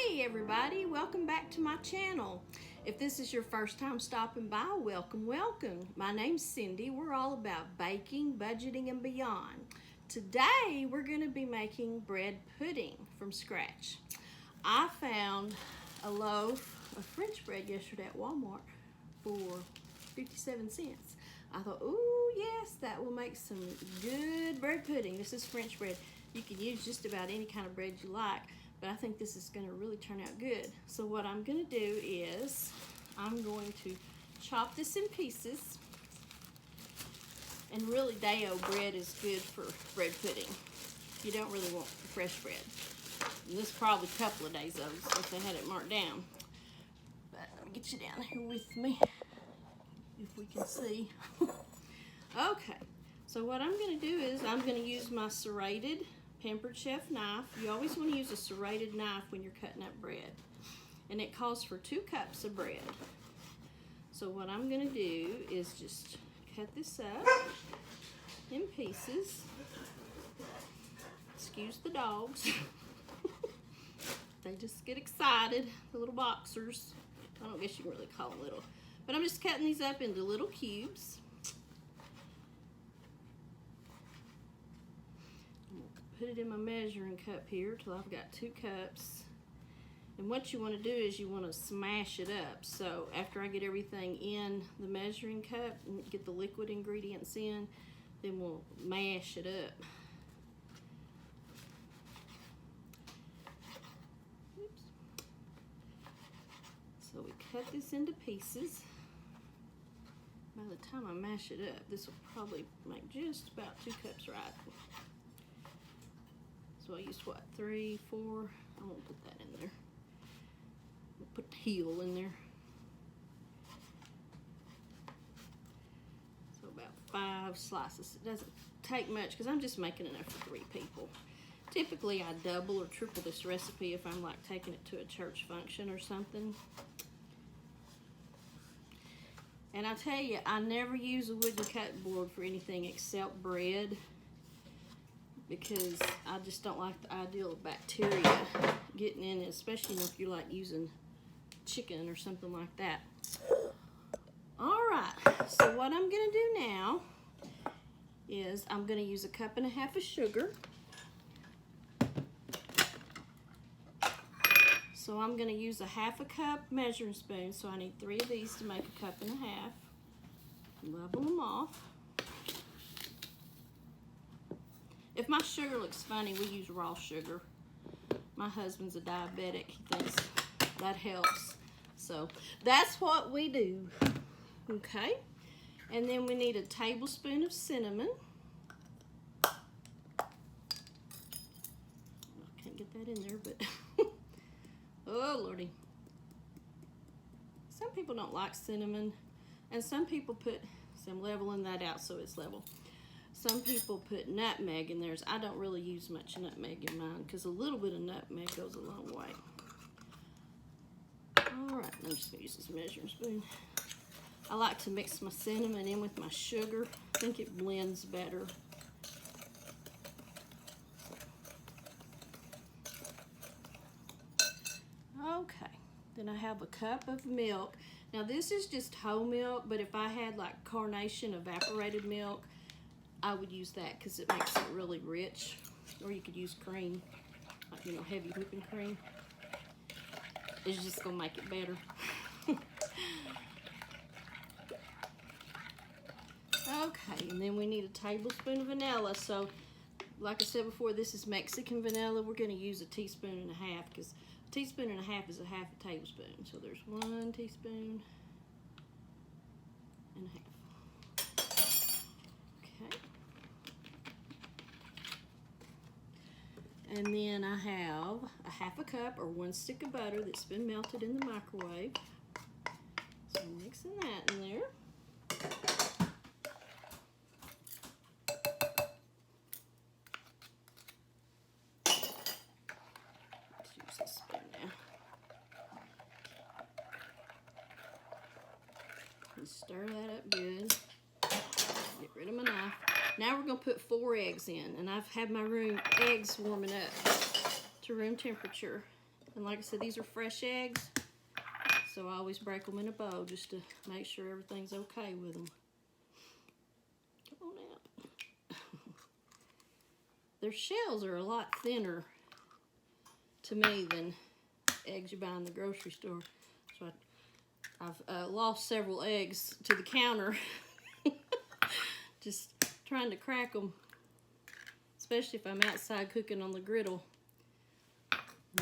Hey everybody, welcome back to my channel. If this is your first time stopping by, welcome, welcome. My name's Cindy. We're all about baking, budgeting, and beyond. Today we're going to be making bread pudding from scratch. I found a loaf of French bread yesterday at Walmart for 57 cents. I thought, ooh, yes, that will make some good bread pudding. This is French bread. You can use just about any kind of bread you like, but I think this is going to really turn out good. So what I'm going to do is I'm going to chop this in pieces. And really, day-old bread is good for bread pudding. You don't really want fresh bread. And this is probably a couple of days old since they had it marked down. But let me get you down here with me, if we can see. Okay, so what I'm going to do is I'm going to use my serrated Pampered Chef knife. You always want to use a serrated knife when you're cutting up bread. And it calls for 2 cups of bread. So what I'm going to do is just cut this up in pieces. Excuse the dogs. They just get excited, the little boxers. I don't guess you can really call them little. But I'm just cutting these up into little cubes. Put it in my measuring cup here till I've got 2 cups. And what you want to do is you want to smash it up. So after I get everything in the measuring cup and get the liquid ingredients in, then we'll mash it up. Oops. So we cut this into pieces. By the time I mash it up, this will probably make just about 2 cups right. So I used what, 3, 4? I won't put that in there. We'll put the heel in there. So about 5 slices. It doesn't take much because I'm just making enough for 3 people. Typically I double or triple this recipe if I'm like taking it to a church function or something. And I tell you, I never use a wooden cutting board for anything except bread, because I just don't like the idea of bacteria getting in it, especially if you're like using chicken or something like that. All right, so what I'm gonna do now is I'm gonna use 1.5 cups of sugar. So I'm gonna use a 1/2 cup measuring spoon, so I need 3 of these to make 1.5 cups. Level them off. If my sugar looks funny, we use raw sugar. My husband's a diabetic. He thinks that helps. So that's what we do. Okay. And then we need a tablespoon of cinnamon. I can't get that in there, but oh Lordy. Some people don't like cinnamon, and some people put, so I'm leveling that out so it's level. Some people put nutmeg in theirs. I don't really use much nutmeg in mine because a little bit of nutmeg goes a long way. All right, I'm just gonna use this measuring spoon. I like to mix my cinnamon in with my sugar. I think it blends better. Okay, then I have 1 cup of milk. Now this is just whole milk, but if I had like Carnation evaporated milk, I would use that because it makes it really rich. Or you could use cream, like, you know, heavy whipping cream. It's just gonna make it better. Okay, and then we need a tablespoon of vanilla. So, like I said before, this is Mexican vanilla. We're gonna use 1.5 teaspoons because 1.5 teaspoons is 1/2 tablespoon. So there's 1 teaspoon and 1/2. Okay. And then I have 1/2 cup or 1 stick of butter that's been melted in the microwave. So I'm mixing that in there. Let's use this spoon now. And stir that up good. Get rid of my knife. Now we're gonna put 4 eggs in, and I've had my eggs warming up to room temperature. And like I said, these are fresh eggs, so I always break them in a bowl just to make sure everything's okay with them. Come on out. Their shells are a lot thinner to me than eggs you buy in the grocery store. So I've lost several eggs to the counter just trying to crack them, especially if I'm outside cooking on the griddle.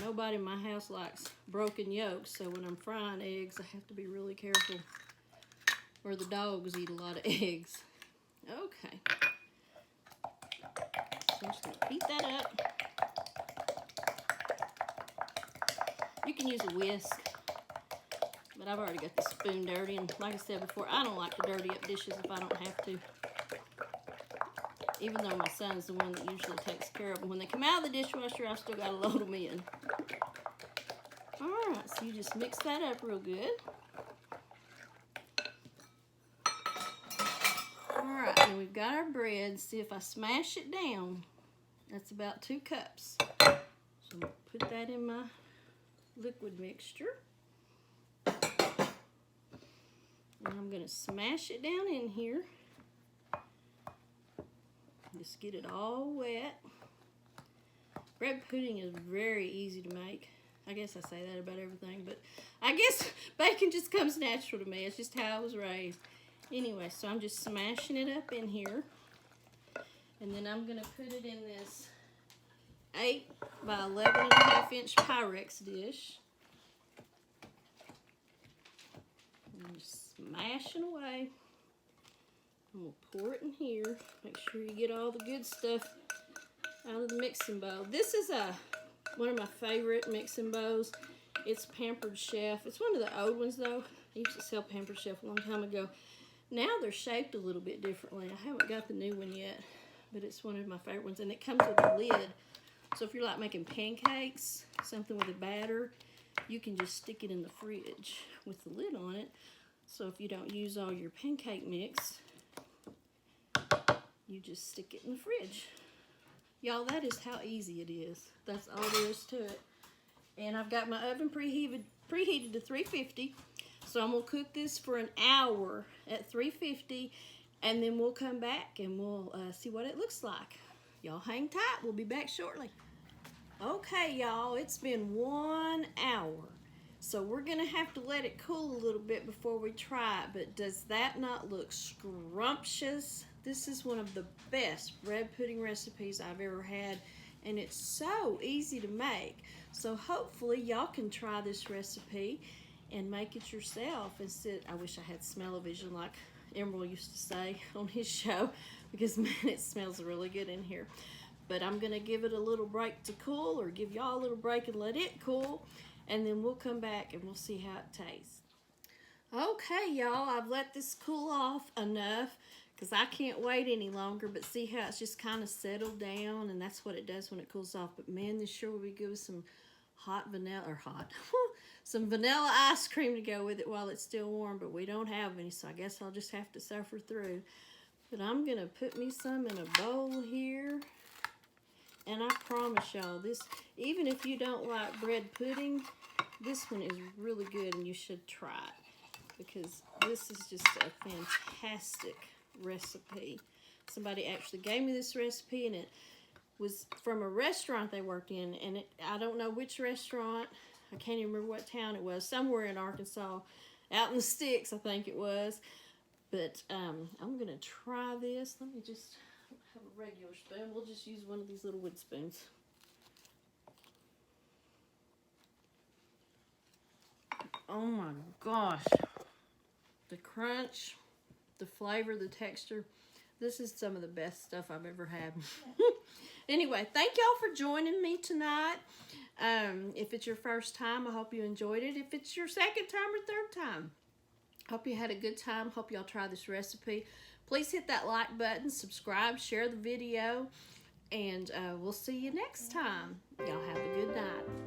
Nobody in my house likes broken yolks, so when I'm frying eggs, I have to be really careful, or the dogs eat a lot of eggs. Okay. So I'm just going to heat that up. You can use a whisk, but I've already got the spoon dirty, and like I said before, I don't like to dirty up dishes if I don't have to. Even though my son's the one that usually takes care of them. When they come out of the dishwasher, I've still got to load them in. Alright, so you just mix that up real good. Alright, now we've got our bread. See, if I smash it down, that's about 2 cups. So I'm going to put that in my liquid mixture. And I'm going to smash it down in here. Just get it all wet. Bread pudding is very easy to make. I guess I say that about everything, but I guess baking just comes natural to me. It's just how I was raised. Anyway, so I'm just smashing it up in here. And then I'm going to put it in this 8 by 11.5 inch Pyrex dish. And just smashing away. I'm going to pour it in here. Make sure you get all the good stuff out of the mixing bowl. This is one of my favorite mixing bowls. It's Pampered Chef. It's one of the old ones though. I used to sell Pampered Chef a long time ago. Now they're shaped a little bit differently. I haven't got the new one yet, but it's one of my favorite ones. And it comes with a lid. So if you're like making pancakes, something with a batter, you can just stick it in the fridge with the lid on it. So if you don't use all your pancake mix, you just stick it in the fridge. Y'all, that is how easy it is. That's all there is to it. And I've got my oven preheated to 350. So I'm going to cook this for an hour at 350. And then we'll come back and we'll see what it looks like. Y'all hang tight. We'll be back shortly. Okay, y'all. It's been 1 hour. So we're going to have to let it cool a little bit before we try it. But does that not look scrumptious? This is one of the best bread pudding recipes I've ever had, and it's so easy to make. So hopefully y'all can try this recipe and make it yourself. I wish I had smell-o-vision like Emerald used to say on his show, because man, it smells really good in here. But I'm gonna give it a little break to cool, or give y'all a little break and let it cool, and then we'll come back and we'll see how it tastes. Okay, y'all, I've let this cool off enough, because I can't wait any longer, but see how it's just kind of settled down, and that's what it does when it cools off. But man, this sure would be good with some some vanilla ice cream to go with it while it's still warm, but we don't have any, so I guess I'll just have to suffer through. But I'm gonna put me some in a bowl here, and I promise y'all, this, even if you don't like bread pudding, this one is really good and you should try it, because this is just a fantastic recipe. Somebody actually gave me this recipe, and it was from a restaurant they worked in, and I don't know which restaurant, I can't even remember what town it was, somewhere in Arkansas, out in the sticks I think it was. But I'm gonna try this. Let me just have a regular spoon. We'll just use one of these little wood spoons. Oh my gosh, the crunch, the flavor, the texture. This is some of the best stuff I've ever had. Anyway, thank y'all for joining me tonight. If it's your first time, I hope you enjoyed it. If it's your second time or third time, hope you had a good time. Hope y'all try this recipe. Please hit that like button, subscribe, share the video, and we'll see you next time. Y'all have a good night.